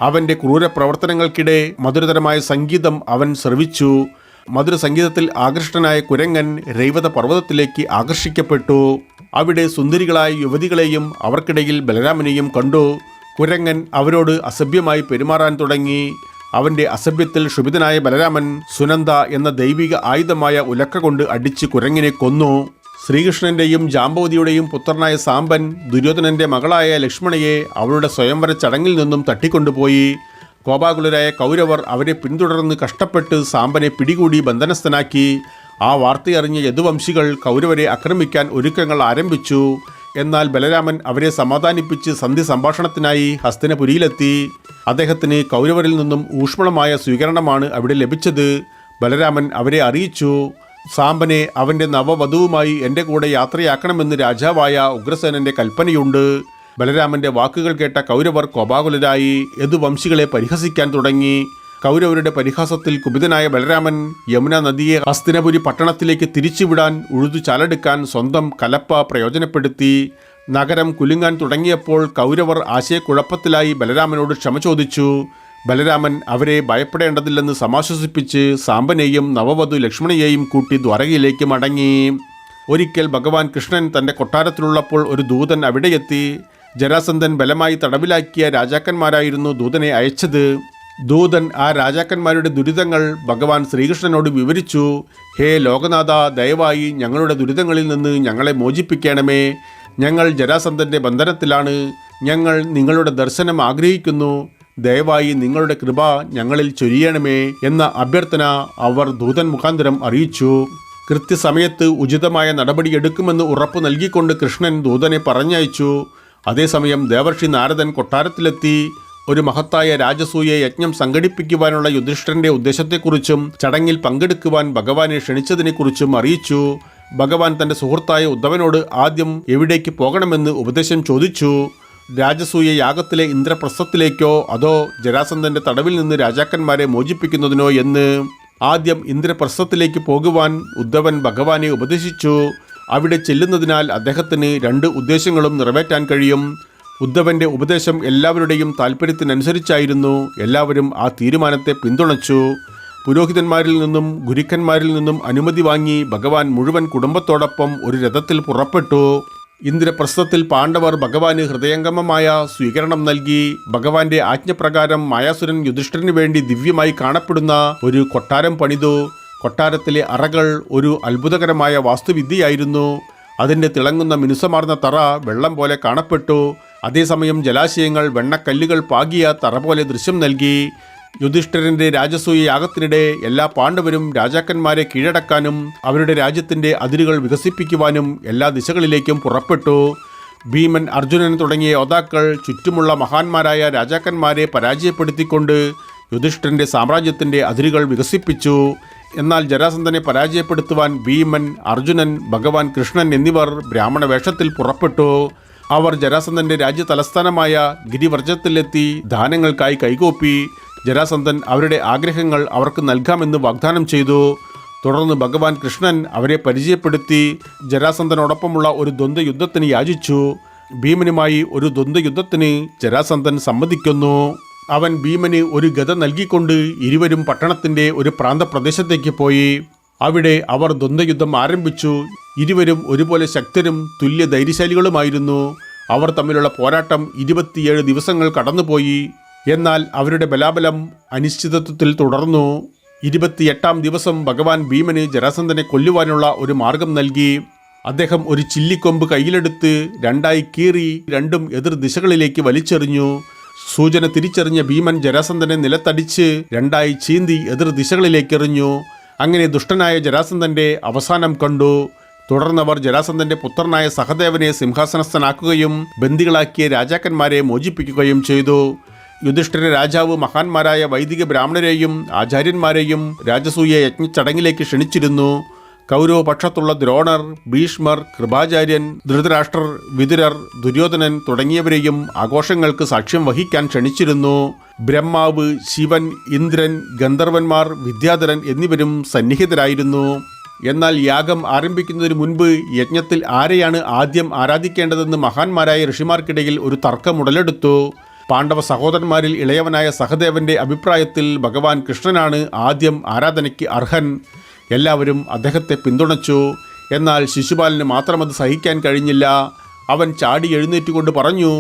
അവന്റെ ക്രൂരപ്രവർത്തനങ്ങൾക്കിടെ മധുരതരമായ സംഗീതം അവൻ ശ്രവിച്ചു. മധുര സംഗീതത്തിൽ ആകൃഷ്ടനായ കുരങ്ങൻ രൈവത പർവ്വതത്തിലേക്ക് ആകർഷിക്കപ്പെട്ടു. അവിടെ സുന്ദരികളായ യുവതികളെയും അവർക്കിടയിൽ ബലരാമനെയും കണ്ടു. കുരങ്ങൻ അവരോട് അസഭ്യമായി പെരുമാറാൻ തുടങ്ങി. അവന്റെ അസഭ്യത്തിൽ ക്ഷുഭിതനായ ബലരാമൻ സുനന്ദ എന്ന ദൈവിക ആയുധമായ ഉലക്ക കൊണ്ട് അടിച്ച് കുരങ്ങിനെ കൊന്നു. ശ്രീകൃഷ്ണന്റെയും ജാമ്പവതിയുടെയും പുത്രനായ സാമ്പൻ ദുര്യോധനന്റെ മകളായ ലക്ഷ്മണയെ അവളുടെ സ്വയംവര ചടങ്ങിൽ നിന്നും തട്ടിക്കൊണ്ടുപോയി. കോപാകുലരായ കൗരവർ അവരെ പിന്തുടർന്ന് കഷ്ടപ്പെട്ട് സാമ്പനെ പിടികൂടി ബന്ധനസ്ഥനാക്കി. ആ വാർത്തയറിഞ്ഞ യദുവംശികൾ കൗരവരെ ആക്രമിക്കാൻ ഒരുക്കങ്ങൾ ആരംഭിച്ചു. എന്നാൽ ബലരാമൻ അവരെ സമാധാനിപ്പിച്ച് സന്ധി സംഭാഷണത്തിനായി ഹസ്തിനപുരിയിലെത്തി. അദ്ദേഹത്തിന് കൗരവരിൽ നിന്നും ഊഷ്മളമായ സ്വീകരണമാണ് അവിടെ ലഭിച്ചത്. ബലരാമൻ അവരെ അറിയിച്ചു, സാമ്പനെ അവന്റെ നവവധുവുമായി എൻ്റെ കൂടെ യാത്രയാക്കണമെന്ന് രാജാവായ ഉഗ്രസേനന്റെ കൽപ്പനയുണ്ട്. ബലരാമന്റെ വാക്കുകൾ കേട്ട കൗരവർ കോപാകുലരായി യദുവംശികളെ പരിഹസിക്കാൻ തുടങ്ങി. കൗരവരുടെ പരിഹാസത്തിൽ കുപിതനായ ബലരാമൻ യമുന നദിയെ ഹസ്തിനപുരി പട്ടണത്തിലേക്ക് തിരിച്ചുവിടാൻ ഉഴുതു ചാലെടുക്കാൻ സ്വന്തം കലപ്പ പ്രയോജനപ്പെടുത്തി. നഗരം കുലുങ്ങാൻ തുടങ്ങിയപ്പോൾ കൗരവർ ആശയക്കുഴപ്പത്തിലായി ബലരാമനോട് ക്ഷമ ചോദിച്ചു. ബലരാമൻ അവരെ ഭയപ്പെടേണ്ടതില്ലെന്ന് സമാശ്വസിപ്പിച്ച് സാമ്പനെയും നവവധു ലക്ഷ്മണയെയും കൂട്ടി ദ്വാരകയിലേക്ക് മടങ്ങി. ഒരിക്കൽ ഭഗവാൻ കൃഷ്ണൻ തൻ്റെ കൊട്ടാരത്തിലുള്ളപ്പോൾ ഒരു ദൂതൻ അവിടെയെത്തി. ജരാസന്ധൻ ബലമായി തടവിലാക്കിയ രാജാക്കന്മാരായിരുന്നു ദൂതനെ അയച്ചത്. ദൂതൻ ആ രാജാക്കന്മാരുടെ ദുരിതങ്ങൾ ഭഗവാൻ ശ്രീകൃഷ്ണനോട് വിവരിച്ചു. ഹേ ലോകനാഥ, ദയവായി ഞങ്ങളുടെ ദുരിതങ്ങളിൽ നിന്ന് ഞങ്ങളെ മോചിപ്പിക്കണമേ. ഞങ്ങൾ ജരാസന്ധൻ്റെ ബന്ധനത്തിലാണ്. ഞങ്ങൾ നിങ്ങളുടെ ദർശനം ആഗ്രഹിക്കുന്നു. ദയവായി നിങ്ങളുടെ കൃപ ഞങ്ങളിൽ ചൊരിയണമേ എന്ന അഭ്യർത്ഥന അവർ ദൂതൻ മുഖാന്തരം അറിയിച്ചു. കൃത്യസമയത്ത് ഉചിതമായ നടപടിയെടുക്കുമെന്ന് ഉറപ്പു നൽകിക്കൊണ്ട് കൃഷ്ണൻ ദൂതനെ പറഞ്ഞയച്ചു. അതേസമയം ദേവർഷി നാരദൻ കൊട്ടാരത്തിലെത്തി. ഒരു മഹത്തായ രാജസൂയ യജ്ഞം സംഘടിപ്പിക്കുവാനുള്ള യുധിഷ്ഠിരന്റെ ഉദ്ദേശത്തെക്കുറിച്ചും ചടങ്ങിൽ പങ്കെടുക്കുവാൻ ഭഗവാനെ ക്ഷണിച്ചതിനെക്കുറിച്ചും അറിയിച്ചു. ഭഗവാൻ തൻ്റെ സുഹൃത്തായ ഉദ്ധവനോട് ആദ്യം എവിടേക്ക് പോകണമെന്ന് ഉപദേശം ചോദിച്ചു. രാജസൂയ യാഗത്തിലെ ഇന്ദ്രപ്രസ്ഥത്തിലേക്കോ അതോ ജരാസന്ധന്റെ തടവിൽ നിന്ന് രാജാക്കന്മാരെ മോചിപ്പിക്കുന്നതിനോ എന്ന്. ആദ്യം ഇന്ദ്രപ്രസ്ഥത്തിലേക്ക് പോകുവാൻ ഉദ്ധവൻ ഭഗവാനെ ഉപദേശിച്ചു. അവിടെ ചെല്ലുന്നതിനാൽ അദ്ദേഹത്തിന് 2 ഉദ്ദേശങ്ങളും നിറവേറ്റാൻ കഴിയും. ഉദ്ധവന്റെ ഉപദേശം എല്ലാവരുടെയും താല്പര്യത്തിനനുസരിച്ചായിരുന്നു. എല്ലാവരും ആ തീരുമാനത്തെ പിന്തുണച്ചു. പുരോഹിതന്മാരിൽ നിന്നും ഗുരുക്കന്മാരിൽ നിന്നും അനുമതി വാങ്ങി ഭഗവാൻ മുഴുവൻ കുടുംബത്തോടൊപ്പം ഒരു രഥത്തിൽ പുറപ്പെട്ടു. ഇന്ദ്രപ്രസ്ഥത്തിൽ പാണ്ഡവർ ഭഗവാന് ഹൃദയംഗമമായ സ്വീകരണം നൽകി. ഭഗവാന്റെ ആജ്ഞപ്രകാരം മായാസുരൻ യുധിഷ്ഠിരന് വേണ്ടി ദിവ്യമായി കാണപ്പെടുന്ന ഒരു കൊട്ടാരം പണിതു. കൊട്ടാരത്തിലെ അറകൾ ഒരു അത്ഭുതകരമായ വാസ്തുവിദ്യയായിരുന്നു. അതിൻ്റെ തിളങ്ങുന്ന മിനുസമാർന്ന തറ വെള്ളം പോലെ കാണപ്പെട്ടു. അതേസമയം ജലാശയങ്ങൾ വെണ്ണക്കല്ലുകൾ പാകിയ തറ പോലെ ദൃശ്യം നൽകി. യുധിഷ്ഠിരന്റെ രാജസൂയ യാഗത്തിനിടെ എല്ലാ പാണ്ഡവരും രാജാക്കന്മാരെ കീഴടക്കാനും അവരുടെ രാജ്യത്തിൻ്റെ അതിരുകൾ വികസിപ്പിക്കുവാനും എല്ലാ ദിശകളിലേക്കും പുറപ്പെട്ടു. ഭീമൻ, അർജുനൻ തുടങ്ങിയ യോദ്ധാക്കൾ ചുറ്റുമുള്ള മഹാന്മാരായ രാജാക്കന്മാരെ പരാജയപ്പെടുത്തിക്കൊണ്ട് യുധിഷ്ഠിരന്റെ സാമ്രാജ്യത്തിൻ്റെ അതിരുകൾ വികസിപ്പിച്ചു. എന്നാൽ ജരാസന്ധനെ പരാജയപ്പെടുത്തുവാൻ ഭീമൻ, അർജുനൻ, ഭഗവാൻ കൃഷ്ണൻ എന്നിവർ ബ്രാഹ്മണ വേഷത്തിൽ പുറപ്പെട്ടു. അവർ ജരാസന്ധന്റെ രാജ്യ തലസ്ഥാനമായ ഗിരിവർജത്തിലെത്തി ദാനങ്ങൾക്കായി കൈകൂപ്പി. ജരാസന്ധൻ അവരുടെ ആഗ്രഹങ്ങൾ അവർക്ക് നൽകാമെന്ന് വാഗ്ദാനം ചെയ്തു. തുടർന്ന് ഭഗവാൻ കൃഷ്ണൻ അവരെ പരിചയപ്പെടുത്തി ജരാസന്ധനോടൊപ്പമുള്ള ഒരു ദ്വന്ദ്വയുദ്ധത്തിന് യാചിച്ചു. ഭീമനുമായി ഒരു ദ്വന്ദ്വയുദ്ധത്തിന് ജരാസന്ധൻ സമ്മതിക്കുന്നു. അവൻ ഭീമന് ഒരു ഗദ നൽകിക്കൊണ്ട് ഇരുവരും പട്ടണത്തിന്റെ ഒരു പ്രാന്തപ്രദേശത്തേക്ക് പോയി. അവിടെ അവർ ദ്വന്ദ്വയുദ്ധം ആരംഭിച്ചു. ഇരുവരും ഒരുപോലെ ശക്തരും തുല്യ ധൈര്യശാലികളുമായിരുന്നു. അവർ തമ്മിലുള്ള പോരാട്ടം 27 ദിവസങ്ങൾ കടന്നുപോയി. എന്നാൽ അവരുടെ ബലാബലം അനിശ്ചിതത്വത്തിൽ തുടർന്നു. 28-ാം ദിവസം ഭഗവാൻ ഭീമന് ജരാസന്ധനെ കൊല്ലുവാനുള്ള ഒരു മാർഗം നൽകി. അദ്ദേഹം ഒരു ചില്ലിക്കൊമ്പ് കയ്യിലെടുത്ത് രണ്ടായി കീറി രണ്ടും എതിർ ദിശകളിലേക്ക് വലിച്ചെറിഞ്ഞു. സൂചന തിരിച്ചറിഞ്ഞ ഭീമൻ ജരാസന്ധനെ നിലത്തടിച്ച് രണ്ടായി ചീന്തി എതിർ ദിശകളിലേക്ക് എറിഞ്ഞു. അങ്ങനെ ദുഷ്ടനായ ജരാസന്ധന്റെ അവസാനം കണ്ടു. തുടർന്നവർ ജരാസന്ധന്റെ പുത്രനായ സഹദേവനെ സിംഹാസനസ്ഥനാക്കുകയും ബന്ദികളാക്കിയ രാജാക്കന്മാരെ മോചിപ്പിക്കുകയും ചെയ്തു. യുധിഷ്ഠിര രാജാവ് മഹാന്മാരായ വൈദിക ബ്രാഹ്മണരെയും ആചാര്യന്മാരെയും രാജസൂയ യജ്ഞച്ചടങ്ങിലേക്ക് ക്ഷണിച്ചിരുന്നു. കൗരവപക്ഷത്തുള്ള ദ്രോണർ, ഭീഷ്മർ, കൃപാചാര്യൻ, ധൃതരാഷ്ട്രർ, വിതുരർ, ദുര്യോധനൻ തുടങ്ങിയവരെയും ആഘോഷങ്ങൾക്ക് സാക്ഷ്യം വഹിക്കാൻ ക്ഷണിച്ചിരുന്നു. ബ്രഹ്മാവ്, ശിവൻ, ഇന്ദ്രൻ, ഗന്ധർവന്മാർ, വിദ്യാധരൻ എന്നിവരും സന്നിഹിതരായിരുന്നു. എന്നാൽ യാഗം ആരംഭിക്കുന്നതിന് മുൻപ് യജ്ഞത്തിൽ ആരെയാണ് ആദ്യം ആരാധിക്കേണ്ടതെന്ന് മഹാന്മാരായ ഋഷിമാർക്കിടയിൽ ഒരു തർക്കം ഉടലെടുത്തു. പാണ്ഡവ സഹോദരന്മാരിൽ ഇളയവനായ സഹദേവന്റെ അഭിപ്രായത്തിൽ ഭഗവാൻ കൃഷ്ണനാണ് ആദ്യം ആരാധനയ്ക്ക് അർഹൻ. എല്ലാവരും അദ്ദേഹത്തെ പിന്തുണച്ചു. എന്നാൽ ശിശുപാലന് മാത്രം അത് സഹിക്കാൻ കഴിഞ്ഞില്ല. അവൻ ചാടി എഴുന്നേറ്റുകൊണ്ട് പറഞ്ഞു,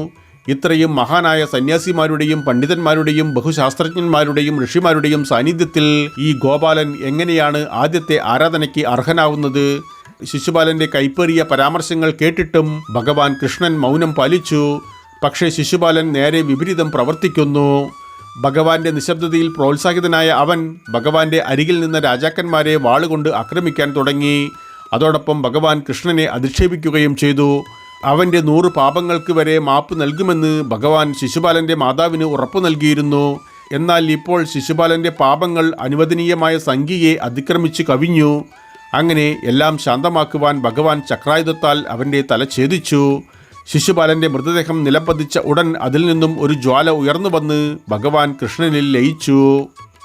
ഇത്രയും മഹാനായ സന്യാസിമാരുടെയും പണ്ഡിതന്മാരുടെയും ബഹുശാസ്ത്രജ്ഞന്മാരുടെയും ഋഷിമാരുടെയും സാന്നിധ്യത്തിൽ ഈ ഗോപാലൻ എങ്ങനെയാണ് ആദ്യത്തെ ആരാധനയ്ക്ക് അർഹനാവുന്നത്? ശിശുപാലന്റെ കൈപ്പേറിയ പരാമർശങ്ങൾ കേട്ടിട്ടും ഭഗവാൻ കൃഷ്ണൻ മൗനം പാലിച്ചു. പക്ഷേ ശിശുപാലൻ നേരെ വിപരീതം പ്രവർത്തിക്കുന്നു. ഭഗവാന്റെ നിശബ്ദതയിൽ പ്രോത്സാഹിതനായ അവൻ ഭഗവാന്റെ അരികിൽ നിന്ന രാജാക്കന്മാരെ വാളുകൊണ്ട് ആക്രമിക്കാൻ തുടങ്ങി. അതോടൊപ്പം ഭഗവാൻ കൃഷ്ണനെ അധിക്ഷേപിക്കുകയും ചെയ്തു. അവന്റെ 100 പാപങ്ങൾക്ക് വരെ മാപ്പ് നൽകുമെന്ന് ഭഗവാൻ ശിശുപാലന്റെ മാതാവിന് ഉറപ്പു നൽകിയിരുന്നു. എന്നാൽ ഇപ്പോൾ ശിശുപാലന്റെ പാപങ്ങൾ അനുവദനീയമായ സംഖ്യയെ അതിക്രമിച്ചു കവിഞ്ഞു. അങ്ങനെ എല്ലാം ശാന്തമാക്കുവാൻ ഭഗവാൻ ചക്രായുധത്താൽ അവന്റെ തല ഛേദിച്ചു. ശിശുപാലന്റെ മൃതദേഹം നിലംപതിച്ച ഉടൻ അതിൽ നിന്നും ഒരു ജ്വാല ഉയർന്നു വന്ന് ഭഗവാൻ കൃഷ്ണനിൽ ലയിച്ചു.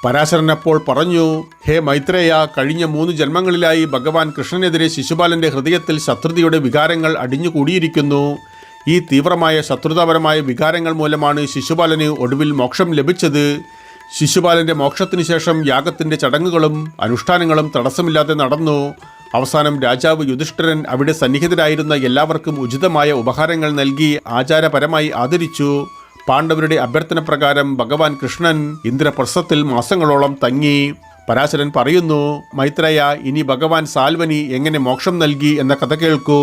പരാശരൻ അപ്പോൾ പറഞ്ഞു, ഹേ മൈത്രേയ, കഴിഞ്ഞ 3 ജന്മങ്ങളിലായി ഭഗവാൻ കൃഷ്ണനെതിരെ ശിശുപാലന്റെ ഹൃദയത്തിൽ ശത്രുതയുടെ വികാരങ്ങൾ അടിഞ്ഞുകൂടിയിരിക്കുന്നു. ഈ തീവ്രമായ ശത്രുതാപരമായ വികാരങ്ങൾ മൂലമാണ് ശിശുപാലന് ഒടുവിൽ മോക്ഷം ലഭിച്ചത്. ശിശുപാലന്റെ മോക്ഷത്തിനു ശേഷം യാഗത്തിന്റെ ചടങ്ങുകളും അനുഷ്ഠാനങ്ങളും തടസ്സമില്ലാതെ നടന്നു. അവസാനം രാജാവ് യുധിഷ്ഠിരൻ അവിടെ സന്നിഹിതരായിരുന്ന എല്ലാവർക്കും ഉചിതമായ ഉപഹാരങ്ങൾ നൽകി ആചാരപരമായി ആദരിച്ചു. പാണ്ഡവരുടെ അഭ്യർത്ഥന പ്രകാരം ഭഗവാൻ കൃഷ്ണൻ ഇന്ദ്രപ്രസ്ഥത്തിൽ മാസങ്ങളോളം തങ്ങി. പരാശരൻ പറയുന്നു, മൈത്രേയ, ഇനി ഭഗവാൻ സാൽവനി എങ്ങനെ മോക്ഷം നൽകി എന്ന കഥ കേൾക്കൂ.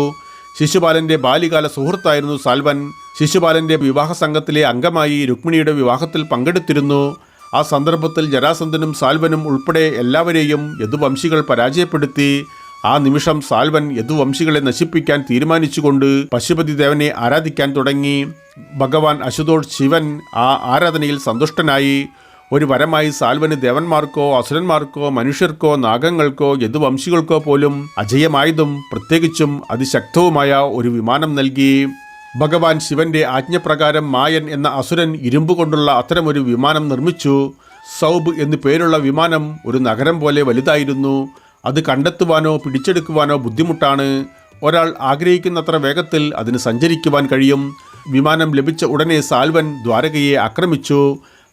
ശിശുപാലന്റെ ബാല്യകാല സുഹൃത്തായിരുന്നു സാൽവൻ. ശിശുപാലന്റെ വിവാഹ സംഘത്തിലെ അംഗമായി രുക്മിണിയുടെ വിവാഹത്തിൽ പങ്കെടുത്തിരുന്നു. ആ സന്ദർഭത്തിൽ ജരാസന്ധനും സാൽവനും ഉൾപ്പെടെ എല്ലാവരെയും യദുവംശികൾ പരാജയപ്പെടുത്തി. ആ നിമിഷം സാൽവൻ യദുവംശികളെ നശിപ്പിക്കാൻ തീരുമാനിച്ചുകൊണ്ട് പശുപതി ദേവനെ ആരാധിക്കാൻ തുടങ്ങി. ഭഗവാൻ അശുതോഷ് ശിവൻ ആ ആരാധനയിൽ സന്തുഷ്ടനായി. ഒരു വരമായി സാൽവന് ദേവന്മാർക്കോ അസുരന്മാർക്കോ മനുഷ്യർക്കോ നാഗങ്ങൾക്കോ യദുവംശികൾക്കോ പോലും അജയമായതും പ്രത്യേകിച്ചും അതിശക്തവുമായ ഒരു വിമാനം നൽകി. ഭഗവാൻ ശിവന്റെ ആജ്ഞപ്രകാരം മായൻ എന്ന അസുരൻ ഇരുമ്പുകൊണ്ടുള്ള അത്തരമൊരു വിമാനം നിർമ്മിച്ചു. സൗബ് എന്നു പേരുള്ള വിമാനം ഒരു നഗരം പോലെ വലുതായിരുന്നു. അത് കണ്ടെത്തുവാനോ പിടിച്ചെടുക്കുവാനോ ബുദ്ധിമുട്ടാണ്. ഒരാൾ ആഗ്രഹിക്കുന്നത്ര വേഗത്തിൽ അതിന് സഞ്ചരിക്കുവാൻ കഴിയും. വിമാനം ലഭിച്ച ഉടനെ സാൽവൻ ദ്വാരകയെ ആക്രമിച്ചു.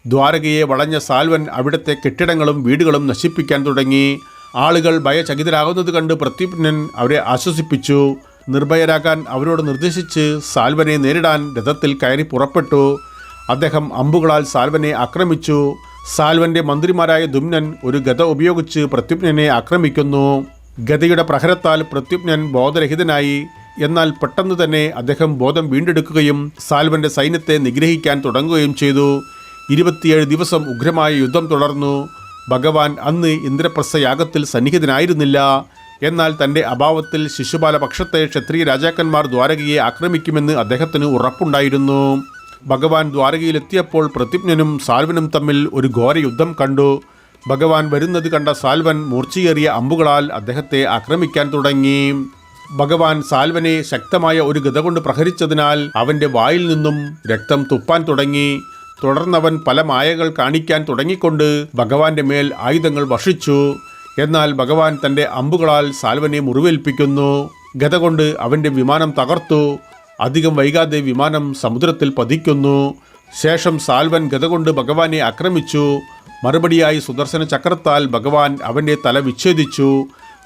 ദ്വാരകയെ വളഞ്ഞ സാൽവൻ അവിടുത്തെ കെട്ടിടങ്ങളും വീടുകളും നശിപ്പിക്കാൻ തുടങ്ങി. ആളുകൾ ഭയചകിതരാകുന്നത് കണ്ട് പ്രത്യുപ്നൻ അവരെ ആശ്വസിപ്പിച്ചു. നിർഭയരാകാൻ അവരോട് നിർദ്ദേശിച്ച് സാൽവനെ നേരിടാൻ രഥത്തിൽ കയറി പുറപ്പെട്ടു. അദ്ദേഹം അമ്പുകളാൽ സാൽവനെ ആക്രമിച്ചു. സാൽവന്റെ മന്ത്രിമാരായ ദുമ്നൻ ഒരു ഗദ ഉപയോഗിച്ച് പ്രത്യുപ്നനെ ആക്രമിക്കുന്നു. ഗദയുടെ പ്രഹരത്താൽ പ്രത്യുപ്നൻ ബോധരഹിതനായി. എന്നാൽ പെട്ടെന്ന് തന്നെ അദ്ദേഹം ബോധം വീണ്ടെടുക്കുകയും സാൽവന്റെ സൈന്യത്തെ നിഗ്രഹിക്കാൻ തുടങ്ങുകയും ചെയ്തു. 27 ദിവസം ഉഗ്രമായ യുദ്ധം തുടർന്നു. ഭഗവാൻ അന്ന് ഇന്ദ്രപ്രസ്ഥയാഗത്തിൽ സന്നിഹിതനായിരുന്നില്ല. എന്നാൽ തൻ്റെ അഭാവത്തിൽ ശിശുപാലപക്ഷത്തെ ക്ഷത്രിയ രാജാക്കന്മാർ ദ്വാരകയെ ആക്രമിക്കുമെന്ന് അദ്ദേഹത്തിന് ഉറപ്പുണ്ടായിരുന്നു. ഭഗവാൻ ദ്വാരകയിലെത്തിയപ്പോൾ പ്രത്യുപ്നനും സാൽവനും തമ്മിൽ ഒരു ഘോര യുദ്ധം കണ്ടു. ഭഗവാൻ വരുന്നത് കണ്ട സാൽവൻ മൂർച്ചയേറിയ അമ്പുകളാൽ അദ്ദേഹത്തെ ആക്രമിക്കാൻ തുടങ്ങി. ഭഗവാൻ സാൽവനെ ശക്തമായ ഒരു ഗദ കൊണ്ട് പ്രഹരിച്ചതിനാൽ അവന്റെ വായിൽ നിന്നും രക്തം തുപ്പാൻ തുടങ്ങി. തുടർന്നവൻ പല മായകൾ കാണിക്കാൻ തുടങ്ങിക്കൊണ്ട് ഭഗവാന്റെ മേൽ ആയുധങ്ങൾ വർഷിച്ചു. എന്നാൽ ഭഗവാൻ തന്റെ അമ്പുകളാൽ സാൽവനെ മുറിവേൽപ്പിക്കുന്നു. ഗദ കൊണ്ട് അവന്റെ വിമാനം തകർത്തു. അധികം വൈകാതെ വിമാനം സമുദ്രത്തിൽ പതിക്കുന്നു. ശേഷം സാൽവൻ ഗദ കൊണ്ട് ഭഗവാനെ ആക്രമിച്ചു. മറുപടിയായി സുദർശന ചക്രത്താൽ ഭഗവാൻ അവന്റെ തല വിച്ഛേദിച്ചു.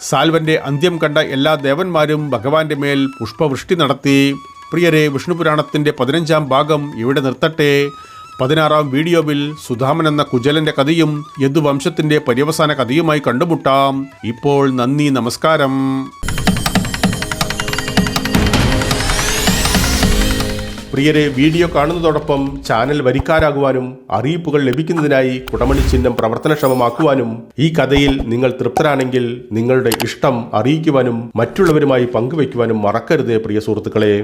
സാൽവന്റെ അന്ത്യം കണ്ട എല്ലാ ദേവന്മാരും ഭഗവാന്റെ മേൽ പുഷ്പവൃഷ്ടി നടത്തി. പ്രിയരെ, വിഷ്ണുപുരാണത്തിന്റെ 15-ാം ഭാഗം ഇവിടെ നിർത്തട്ടെ. 16-ാം വീഡിയോയിൽ സുധാമൻ എന്ന കുചലന്റെ കഥയും യദുവംശത്തിന്റെ പര്യവസാന കഥയുമായി കണ്ടുമുട്ടാം. ഇപ്പോൾ നന്ദി, നമസ്കാരം. പ്രിയരെ, വീഡിയോ കാണുന്നതോടൊപ്പം ചാനൽ വരിക്കാരാകുവാനും അറിയിപ്പുകൾ ലഭിക്കുന്നതിനായി കുടമണി ചിഹ്നം പ്രവർത്തനക്ഷമമാക്കുവാനും ഈ കഥയിൽ നിങ്ങൾ തൃപ്തരാണെങ്കിൽ നിങ്ങളുടെ ഇഷ്ടം അറിയിക്കുവാനും മറ്റുള്ളവരുമായി പങ്കുവയ്ക്കുവാനും മറക്കരുതേ പ്രിയ സുഹൃത്തുക്കളെ.